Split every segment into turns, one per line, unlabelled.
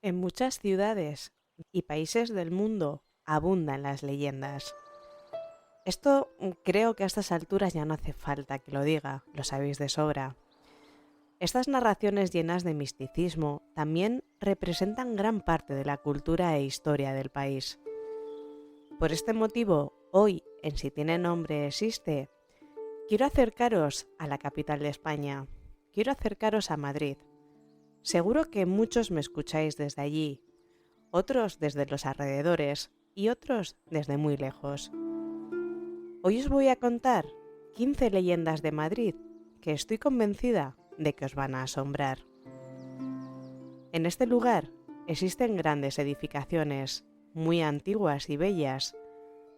En muchas ciudades y países del mundo abundan las leyendas. Esto creo que a estas alturas ya no hace falta que lo diga, lo sabéis de sobra. Estas narraciones llenas de misticismo también representan gran parte de la cultura e historia del país. Por este motivo, hoy, en Si tiene nombre existe, quiero acercaros a la capital de España, quiero acercaros a Madrid. Seguro que muchos me escucháis desde allí, otros desde los alrededores y otros desde muy lejos. Hoy os voy a contar 15 leyendas de Madrid que estoy convencida de que os van a asombrar. En este lugar existen grandes edificaciones, muy antiguas y bellas,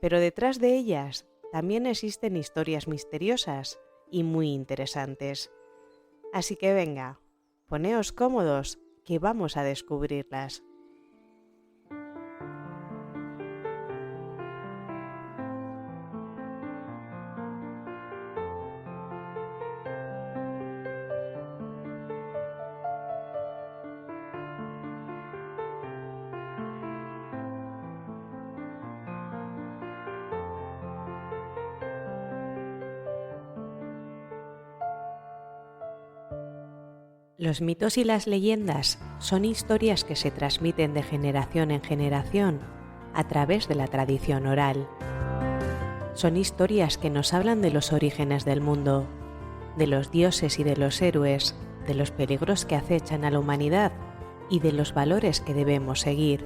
pero detrás de ellas también existen historias misteriosas y muy interesantes. Así que venga, poneos cómodos que vamos a descubrirlas. Los mitos y las leyendas son historias que se transmiten de generación en generación a través de la tradición oral. Son historias que nos hablan de los orígenes del mundo, de los dioses y de los héroes, de los peligros que acechan a la humanidad y de los valores que debemos seguir.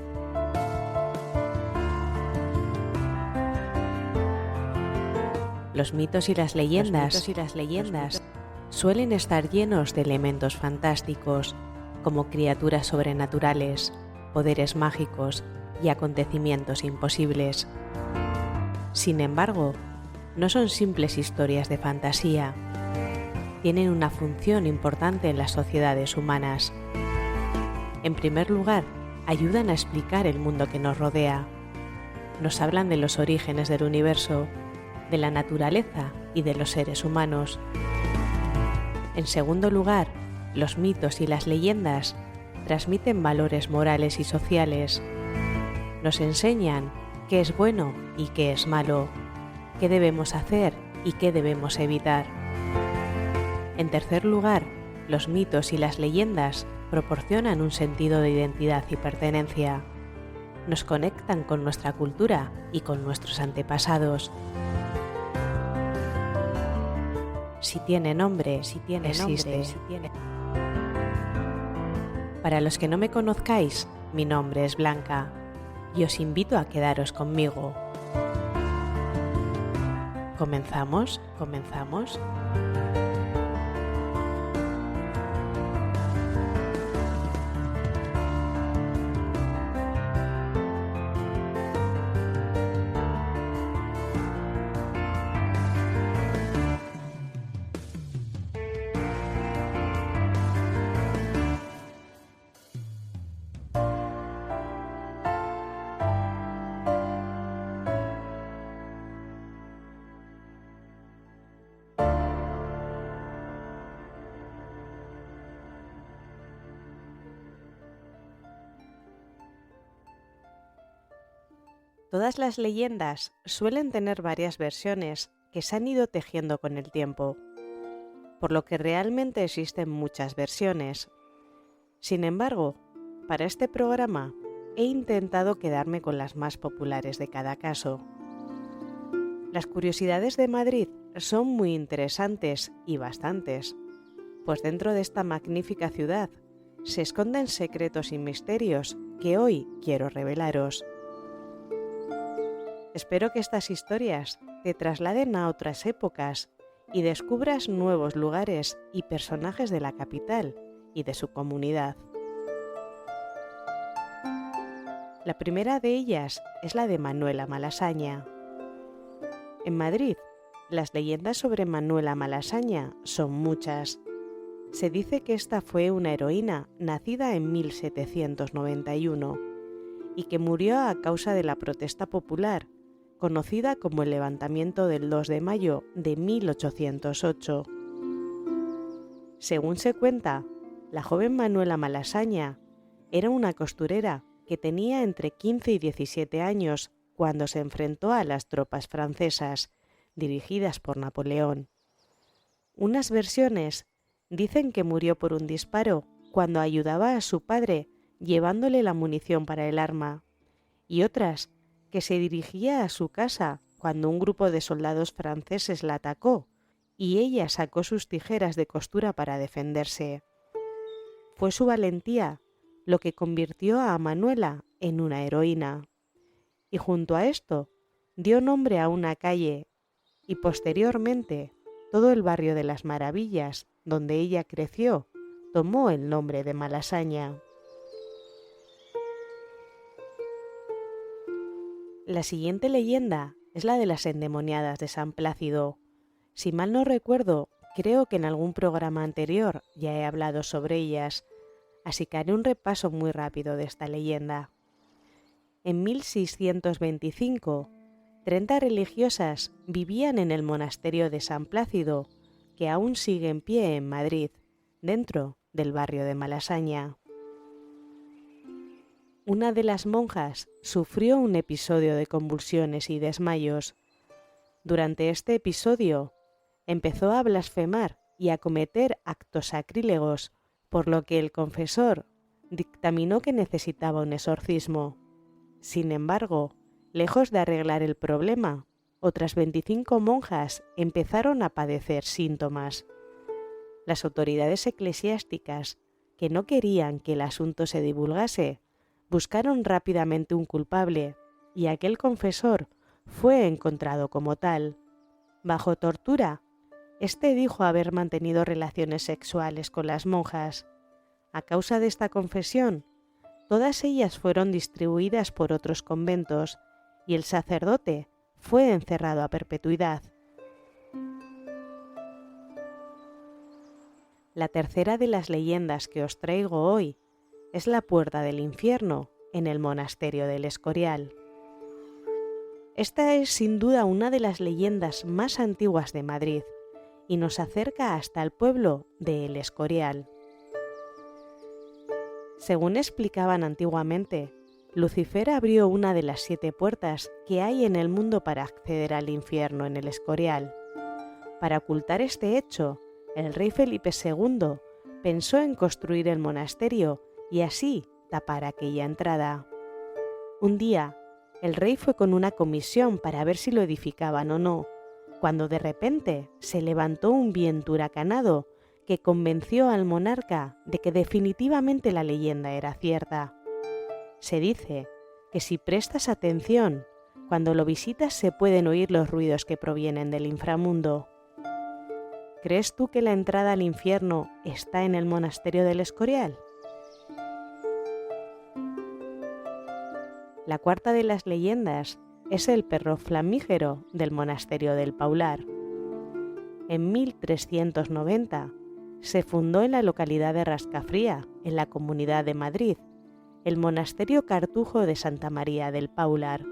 Los mitos y las leyendas suelen estar llenos de elementos fantásticos, como criaturas sobrenaturales, poderes mágicos y acontecimientos imposibles. Sin embargo, no son simples historias de fantasía. Tienen una función importante en las sociedades humanas. En primer lugar, ayudan a explicar el mundo que nos rodea. Nos hablan de los orígenes del universo, de la naturaleza y de los seres humanos. En segundo lugar, los mitos y las leyendas transmiten valores morales y sociales. Nos enseñan qué es bueno y qué es malo, qué debemos hacer y qué debemos evitar. En tercer lugar, los mitos y las leyendas proporcionan un sentido de identidad y pertenencia. Nos conectan con nuestra cultura y con nuestros antepasados. Si tiene nombre, existe. Para los que no me conozcáis, mi nombre es Blanca y os invito a quedaros conmigo. ¿Comenzamos? Todas las leyendas suelen tener varias versiones que se han ido tejiendo con el tiempo, por lo que realmente existen muchas versiones. Sin embargo, para este programa he intentado quedarme con las más populares de cada caso. Las curiosidades de Madrid son muy interesantes y bastantes, pues dentro de esta magnífica ciudad se esconden secretos y misterios que hoy quiero revelaros. Espero que estas historias te trasladen a otras épocas y descubras nuevos lugares y personajes de la capital y de su comunidad. La primera de ellas es la de Manuela Malasaña. En Madrid, las leyendas sobre Manuela Malasaña son muchas. Se dice que esta fue una heroína nacida en 1791 y que murió a causa de la protesta popular, conocida como el levantamiento del 2 de mayo de 1808. Según se cuenta, la joven Manuela Malasaña Era una costurera que tenía entre 15 y 17 años cuando se enfrentó a las tropas francesas, dirigidas por Napoleón. Unas versiones dicen que murió por un disparo cuando ayudaba a su padre llevándole la munición para el arma, y otras que se dirigía a su casa cuando un grupo de soldados franceses la atacó y ella sacó sus tijeras de costura para defenderse. Fue su valentía lo que convirtió a Manuela en una heroína, y junto a esto dio nombre a una calle y posteriormente todo el barrio de las Maravillas, donde ella creció, tomó el nombre de Malasaña. La siguiente leyenda es la de las endemoniadas de San Plácido. Si mal no recuerdo, creo que en algún programa anterior ya he hablado sobre ellas, así que haré un repaso muy rápido de esta leyenda. En 1625, 30 religiosas vivían en el monasterio de San Plácido, que aún sigue en pie en Madrid, dentro del barrio de Malasaña. Una de las monjas sufrió un episodio de convulsiones y desmayos. Durante este episodio, empezó a blasfemar y a cometer actos sacrílegos, por lo que el confesor dictaminó que necesitaba un exorcismo. Sin embargo, lejos de arreglar el problema, otras 25 monjas empezaron a padecer síntomas. Las autoridades eclesiásticas, que no querían que el asunto se divulgase, buscaron rápidamente un culpable, y aquel confesor fue encontrado como tal. Bajo tortura, este dijo haber mantenido relaciones sexuales con las monjas. A causa de esta confesión, todas ellas fueron distribuidas por otros conventos y el sacerdote fue encerrado a perpetuidad. La tercera de las leyendas que os traigo hoy es la puerta del infierno en el monasterio del Escorial. Esta es sin duda una de las leyendas más antiguas de Madrid y nos acerca hasta el pueblo de El Escorial. Según explicaban antiguamente, Lucifer abrió una de las 7 puertas que hay en el mundo para acceder al infierno en El Escorial. Para ocultar este hecho, el rey Felipe II pensó en construir el monasterio y así tapar aquella entrada. Un día, el rey fue con una comisión para ver si lo edificaban o no, cuando de repente se levantó un viento huracanado que convenció al monarca de que definitivamente la leyenda era cierta. Se dice que si prestas atención, cuando lo visitas se pueden oír los ruidos que provienen del inframundo. ¿Crees tú que la entrada al infierno está en el monasterio del Escorial? La cuarta de las leyendas es el perro flamígero del monasterio del Paular. En 1390 se fundó en la localidad de Rascafría, en la Comunidad de Madrid, el monasterio cartujo de Santa María del Paular.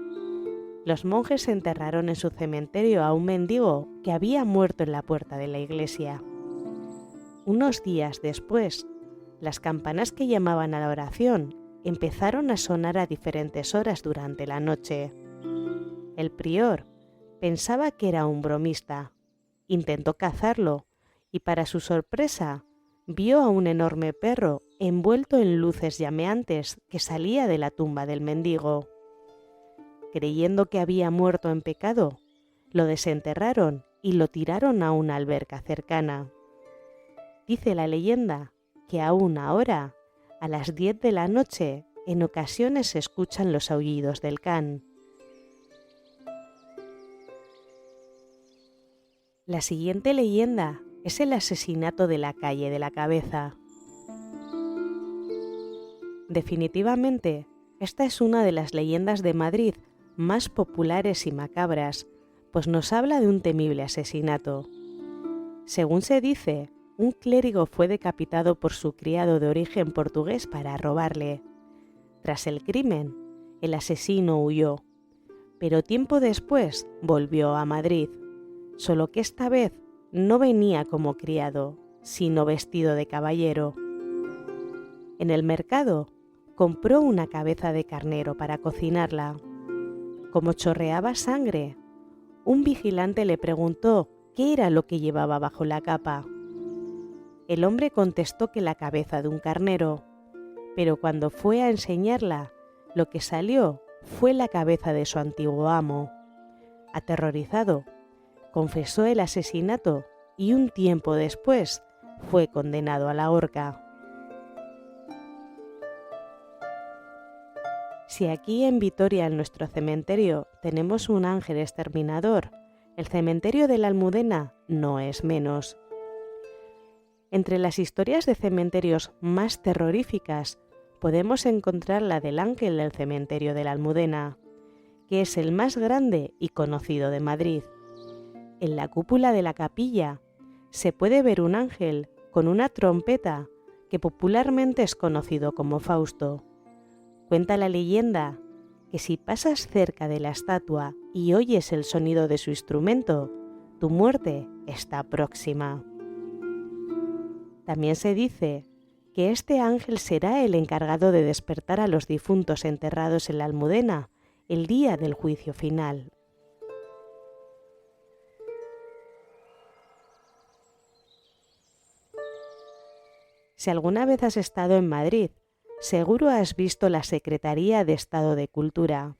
Los monjes enterraron en su cementerio a un mendigo que había muerto en la puerta de la iglesia. Unos días después, las campanas que llamaban a la oración empezaron a sonar a diferentes horas durante la noche. El prior pensaba que era un bromista. Intentó cazarlo y, para su sorpresa, vio a un enorme perro envuelto en luces llameantes que salía de la tumba del mendigo. Creyendo que había muerto en pecado, lo desenterraron y lo tiraron a una alberca cercana. Dice la leyenda que aún ahora, a las 10 de la noche, en ocasiones se escuchan los aullidos del can. La siguiente leyenda es el asesinato de la calle de la Cabeza. Definitivamente, esta es una de las leyendas de Madrid más populares y macabras, pues nos habla de un temible asesinato. Según se dice, un clérigo fue decapitado por su criado de origen portugués para robarle. Tras el crimen, el asesino huyó, pero tiempo después volvió a Madrid, solo que esta vez no venía como criado, sino vestido de caballero. En el mercado, compró una cabeza de carnero para cocinarla. Como chorreaba sangre, un vigilante le preguntó qué era lo que llevaba bajo la capa. El hombre contestó que la cabeza de un carnero, pero cuando fue a enseñarla, lo que salió fue la cabeza de su antiguo amo. Aterrorizado, confesó el asesinato y un tiempo después fue condenado a la horca. Si aquí en Vitoria, en nuestro cementerio, tenemos un ángel exterminador, el cementerio de la Almudena no es menos. Entre las historias de cementerios más terroríficas podemos encontrar la del ángel del cementerio de la Almudena, que es el más grande y conocido de Madrid. En la cúpula de la capilla se puede ver un ángel con una trompeta que popularmente es conocido como Fausto. Cuenta la leyenda que si pasas cerca de la estatua y oyes el sonido de su instrumento, tu muerte está próxima. También se dice que este ángel será el encargado de despertar a los difuntos enterrados en la Almudena el día del juicio final. Si alguna vez has estado en Madrid, seguro has visto la Secretaría de Estado de Cultura.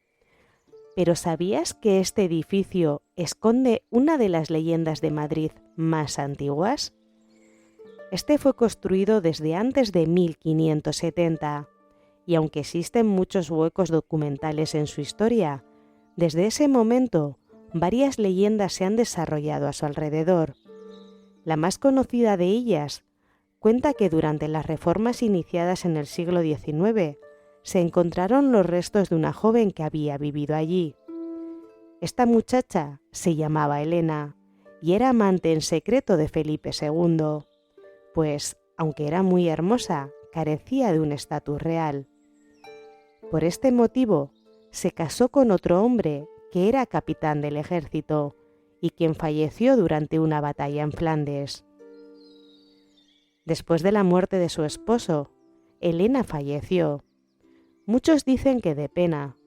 ¿Pero sabías que este edificio esconde una de las leyendas de Madrid más antiguas? Este fue construido desde antes de 1570, y aunque existen muchos huecos documentales en su historia, desde ese momento varias leyendas se han desarrollado a su alrededor. La más conocida de ellas cuenta que durante las reformas iniciadas en el siglo XIX se encontraron los restos de una joven que había vivido allí. Esta muchacha se llamaba Elena y era amante en secreto de Felipe II, pues, aunque era muy hermosa, carecía de un estatus real. Por este motivo, se casó con otro hombre que era capitán del ejército y quien falleció durante una batalla en Flandes. Después de la muerte de su esposo, Elena falleció. Muchos dicen que de pena.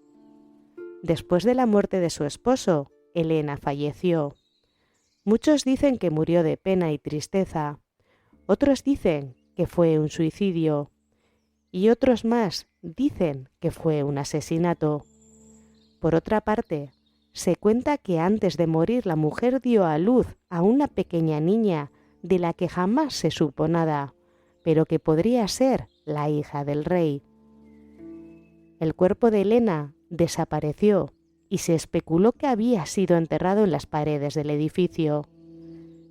Después de la muerte de su esposo, Elena falleció. Muchos dicen que murió de pena y tristeza. Otros dicen que fue un suicidio. Y otros más dicen que fue un asesinato. Por otra parte, se cuenta que antes de morir la mujer dio a luz a una pequeña niña de la que jamás se supo nada, pero que podría ser la hija del rey. El cuerpo de Elena desapareció y se especuló que había sido enterrado en las paredes del edificio.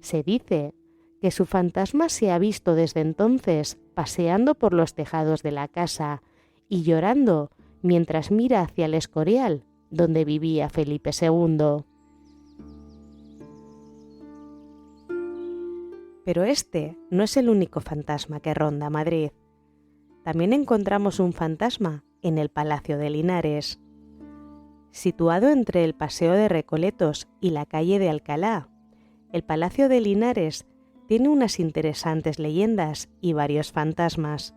Se dice que su fantasma se ha visto desde entonces paseando por los tejados de la casa y llorando mientras mira hacia el Escorial, donde vivía Felipe II. Pero este no es el único fantasma que ronda Madrid. También encontramos un fantasma en el Palacio de Linares. Situado entre el Paseo de Recoletos y la calle de Alcalá, el Palacio de Linares tiene unas interesantes leyendas y varios fantasmas.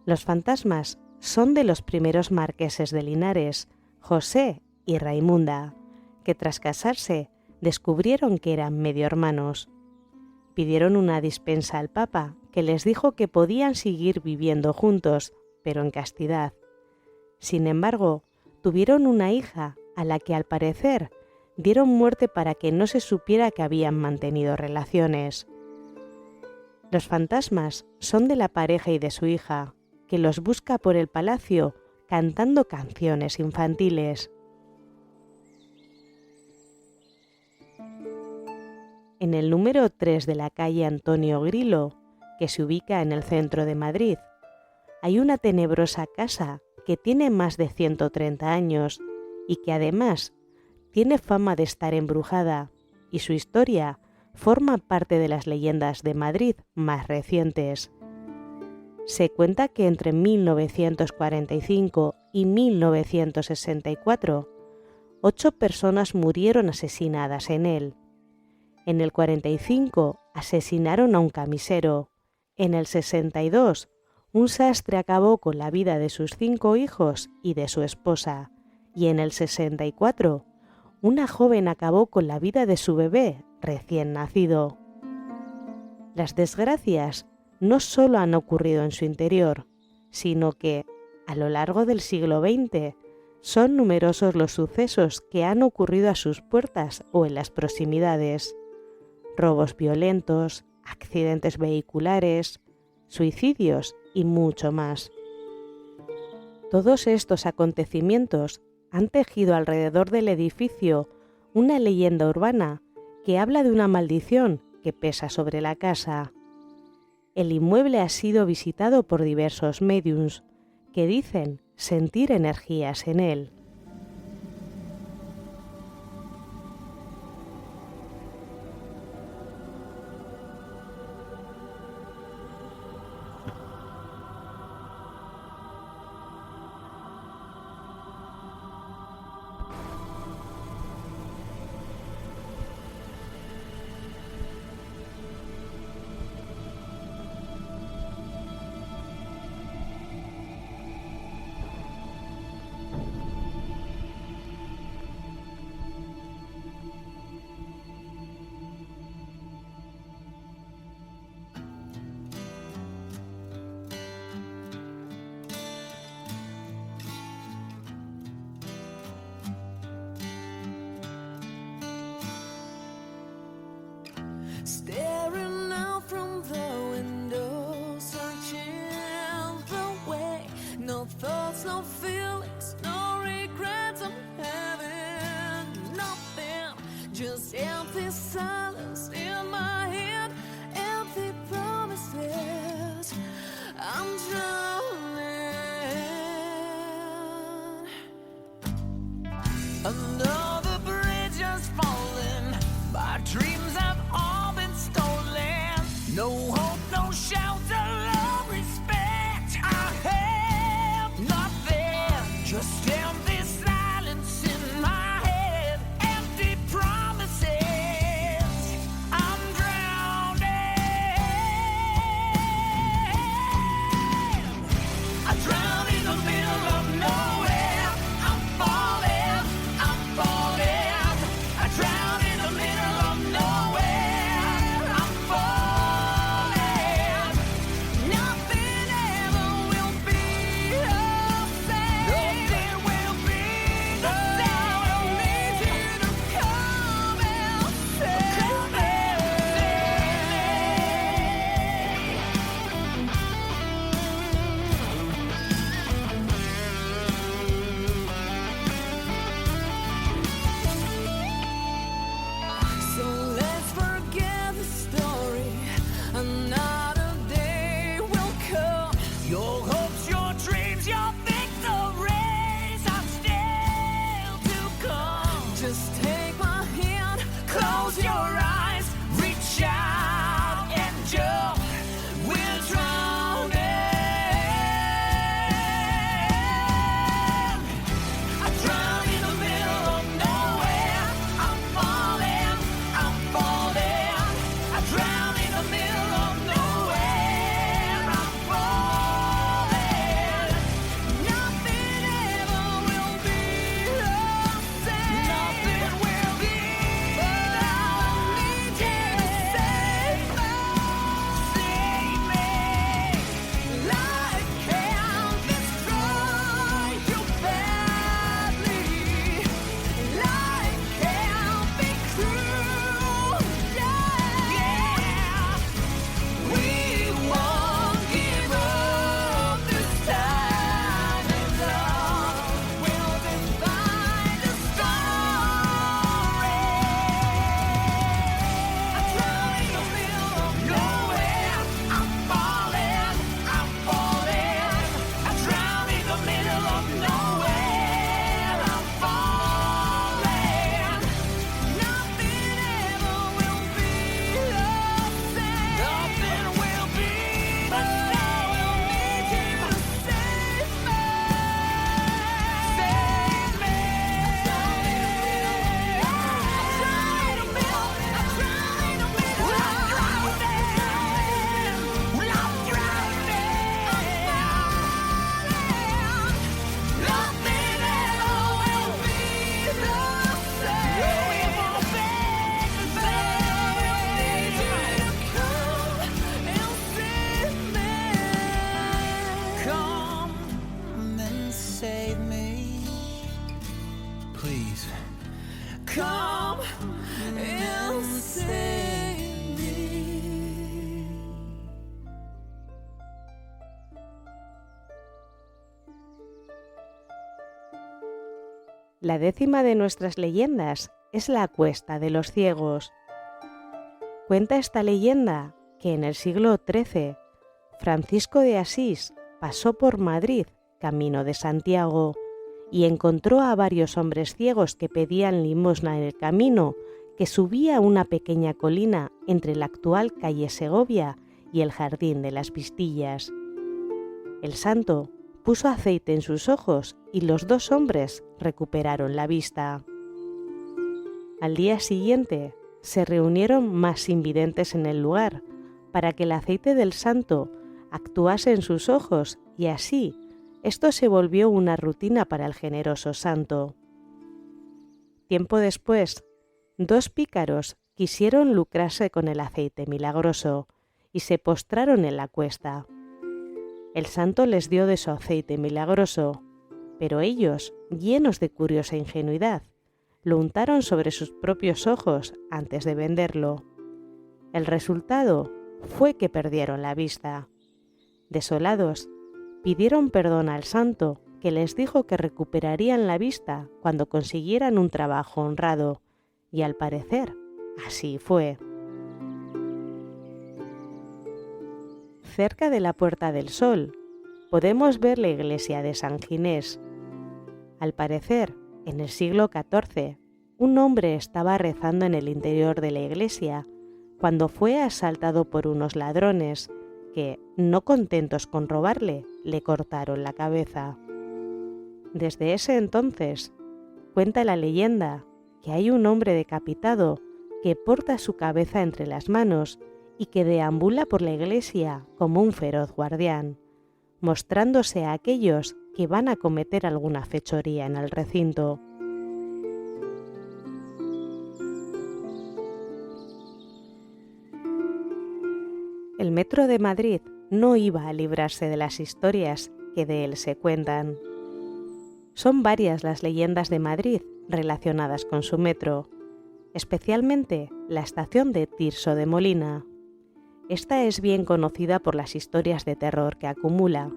Los fantasmas son de los primeros marqueses de Linares, José y Raimunda, que tras casarse descubrieron que eran medio hermanos. Pidieron una dispensa al Papa, que les dijo que podían seguir viviendo juntos, pero en castidad. Sin embargo, tuvieron una hija a la que al parecer dieron muerte para que no se supiera que habían mantenido relaciones. Los fantasmas son de la pareja y de su hija, que los busca por el palacio cantando canciones infantiles. En el número 3 de la calle Antonio Grilo, que se ubica en el centro de Madrid, hay una tenebrosa casa que tiene más de 130 años y que además tiene fama de estar embrujada, y su historia forma parte de las leyendas de Madrid más recientes. Se cuenta que entre 1945 y 1964, 8 personas murieron asesinadas en él. En el 45 asesinaron a un camisero, en el 62 un sastre acabó con la vida de sus 5 hijos y de su esposa, y en el 64, una joven acabó con la vida de su bebé recién nacido. Las desgracias no solo han ocurrido en su interior, sino que, a lo largo del siglo XX, son numerosos los sucesos que han ocurrido a sus puertas o en las proximidades. Robos violentos, accidentes vehiculares, suicidios y mucho más. Todos estos acontecimientos han tejido alrededor del edificio una leyenda urbana que habla de una maldición que pesa sobre la casa. El inmueble ha sido visitado por diversos médiums que dicen sentir energías en él.
Staring out from the window, searching the way. No thoughts, no feelings, no regrets. I'm having nothing, just empty silence in my head, empty promises. I'm drowning. Another bridge has fallen. My dreams have all been stolen. No hope, no shelter, no respect. I have nothing, just empty silence in my head, empty promises. I'm drowning. I drown in the middle of nowhere. I'm falling, I'm falling. I drown in the middle of nowhere. I'm falling.
La 10ª de nuestras leyendas es la Cuesta de los Ciegos. Cuenta esta leyenda que en el siglo XIII, Francisco de Asís pasó por Madrid, camino de Santiago, y encontró a varios hombres ciegos que pedían limosna en el camino que subía una pequeña colina entre la actual calle Segovia y el Jardín de las Vistillas. El santo puso aceite en sus ojos y los 2 hombres recuperaron la vista. Al día siguiente se reunieron más invidentes en el lugar para que el aceite del santo actuase en sus ojos y así esto se volvió una rutina para el generoso santo. Tiempo después, 2 pícaros quisieron lucrarse con el aceite milagroso y se postraron en la cuesta. El santo les dio de su aceite milagroso, pero ellos, llenos de curiosa ingenuidad, lo untaron sobre sus propios ojos antes de venderlo. El resultado fue que perdieron la vista. Desolados, pidieron perdón al santo, que les dijo que recuperarían la vista cuando consiguieran un trabajo honrado, y al parecer, así fue. Cerca de la Puerta del Sol, podemos ver la iglesia de San Ginés. Al parecer, en el siglo XIV, un hombre estaba rezando en el interior de la iglesia cuando fue asaltado por unos ladrones que, no contentos con robarle, le cortaron la cabeza. Desde ese entonces, cuenta la leyenda que hay un hombre decapitado que porta su cabeza entre las manos y que deambula por la iglesia como un feroz guardián, mostrándose a aquellos que van a cometer alguna fechoría en el recinto. El metro de Madrid no iba a librarse de las historias que de él se cuentan. Son varias las leyendas de Madrid relacionadas con su metro, especialmente la estación de Tirso de Molina. Esta es bien conocida por las historias de terror que acumula.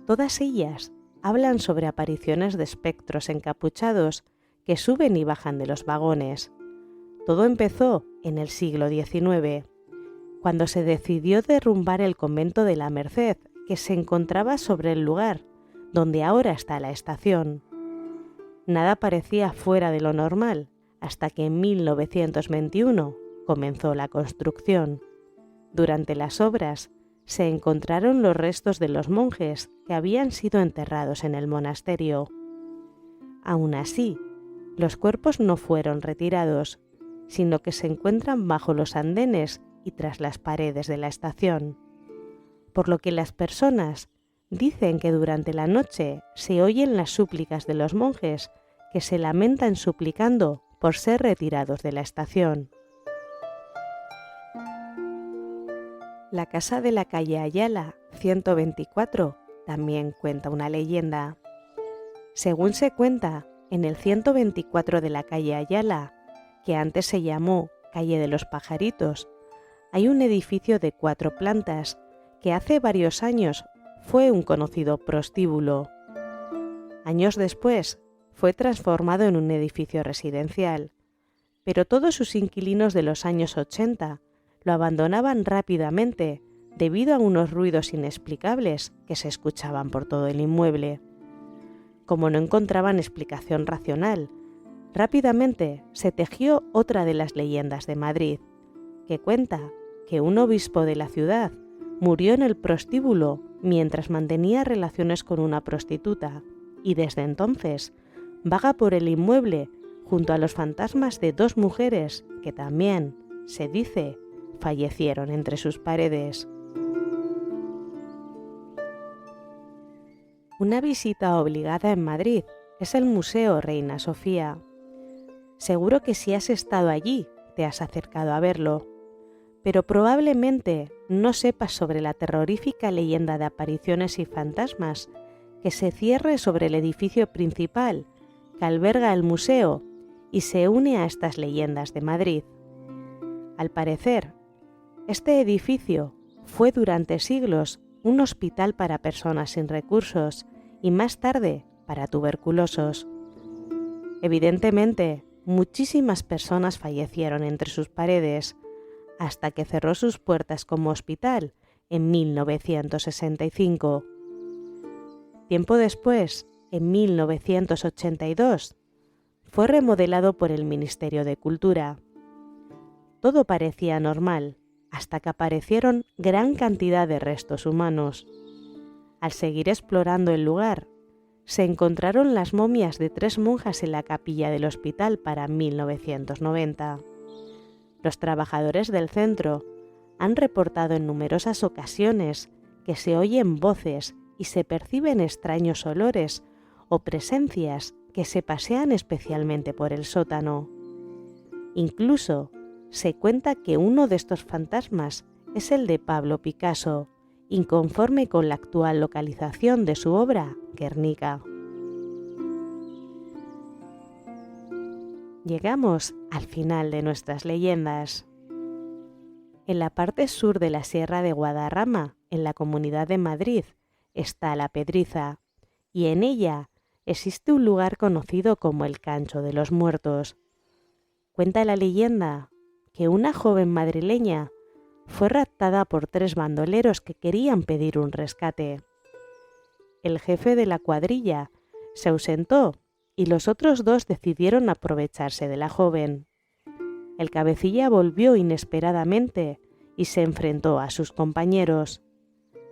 Todas ellas hablan sobre apariciones de espectros encapuchados que suben y bajan de los vagones. Todo empezó en el siglo XIX, cuando se decidió derrumbar el convento de la Merced, que se encontraba sobre el lugar donde ahora está la estación. Nada parecía fuera de lo normal, hasta que en 1921 comenzó la construcción. Durante las obras se encontraron los restos de los monjes que habían sido enterrados en el monasterio. Aún así, los cuerpos no fueron retirados, sino que se encuentran bajo los andenes y tras las paredes de la estación, por lo que las personas dicen que durante la noche se oyen las súplicas de los monjes que se lamentan suplicando por ser retirados de la estación. La casa de la calle Ayala, 124, también cuenta una leyenda. Según se cuenta, en el 124 de la calle Ayala, que antes se llamó Calle de los Pajaritos, hay un edificio de 4 plantas que hace varios años fue un conocido prostíbulo. Años después fue transformado en un edificio residencial, pero todos sus inquilinos de los años 80 lo abandonaban rápidamente debido a unos ruidos inexplicables que se escuchaban por todo el inmueble. Como no encontraban explicación racional, rápidamente se tejió otra de las leyendas de Madrid, que cuenta que un obispo de la ciudad murió en el prostíbulo mientras mantenía relaciones con una prostituta y desde entonces vaga por el inmueble junto a los fantasmas de 2 mujeres que también, se dice, fallecieron entre sus paredes. Una visita obligada en Madrid es el Museo Reina Sofía. Seguro que si has estado allí te has acercado a verlo, pero probablemente no sepas sobre la terrorífica leyenda de apariciones y fantasmas que se cierre sobre el edificio principal que alberga el museo y se une a estas leyendas de Madrid. Al parecer, este edificio fue durante siglos un hospital para personas sin recursos y más tarde para tuberculosos. Evidentemente, muchísimas personas fallecieron entre sus paredes, hasta que cerró sus puertas como hospital en 1965. Tiempo después, en 1982, fue remodelado por el Ministerio de Cultura. Todo parecía normal, hasta que aparecieron gran cantidad de restos humanos. Al seguir explorando el lugar, se encontraron las momias de 3 monjas en la capilla del hospital para 1990. Los trabajadores del centro han reportado en numerosas ocasiones que se oyen voces y se perciben extraños olores o presencias que se pasean especialmente por el sótano. Incluso se cuenta que uno de estos fantasmas es el de Pablo Picasso, inconforme con la actual localización de su obra Guernica. Llegamos al final de nuestras leyendas. En la parte sur de la Sierra de Guadarrama, en la Comunidad de Madrid, está La Pedriza, y en ella existe un lugar conocido como el Cancho de los Muertos. Cuenta la leyenda que una joven madrileña fue raptada por 3 bandoleros que querían pedir un rescate. El jefe de la cuadrilla se ausentó y los otros 2 decidieron aprovecharse de la joven. El cabecilla volvió inesperadamente y se enfrentó a sus compañeros.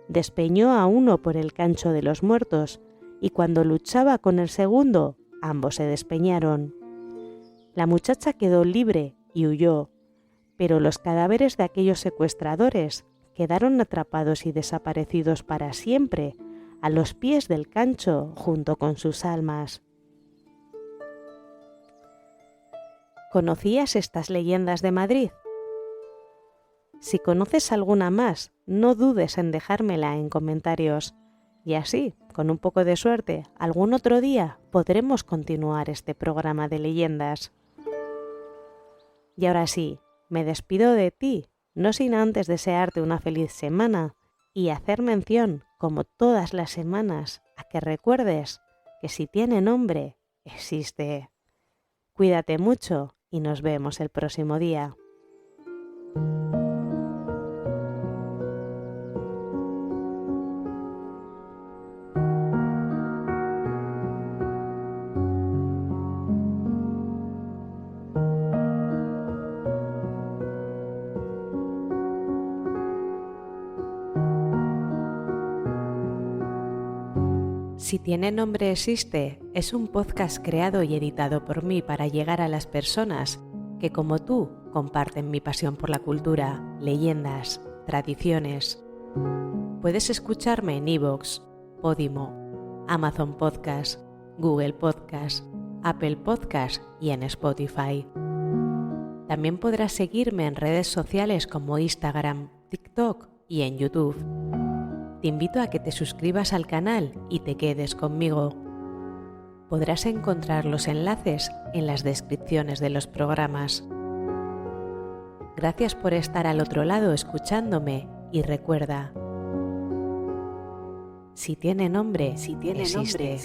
Despeñó a uno por el Cancho de los Muertos y cuando luchaba con el segundo, ambos se despeñaron. La muchacha quedó libre y huyó, pero los cadáveres de aquellos secuestradores quedaron atrapados y desaparecidos para siempre a los pies del cancho junto con sus almas. ¿Conocías estas leyendas de Madrid? Si conoces alguna más, no dudes en dejármela en comentarios, y así, con un poco de suerte, algún otro día podremos continuar este programa de leyendas. Y ahora sí, me despido de ti, no sin antes desearte una feliz semana y hacer mención, como todas las semanas, a que recuerdes que si tiene nombre, existe. Cuídate mucho y nos vemos el próximo día. Si tiene nombre existe es un podcast creado y editado por mí para llegar a las personas que como tú comparten mi pasión por la cultura, leyendas, tradiciones. Puedes escucharme en iVoox, Podimo, Amazon Podcast, Google Podcast, Apple Podcast y en Spotify. También podrás seguirme en redes sociales como Instagram, TikTok y en YouTube. Te invito a que te suscribas al canal y te quedes conmigo. Podrás encontrar los enlaces en las descripciones de los programas. Gracias por estar al otro lado escuchándome y recuerda, si tiene nombre, existe.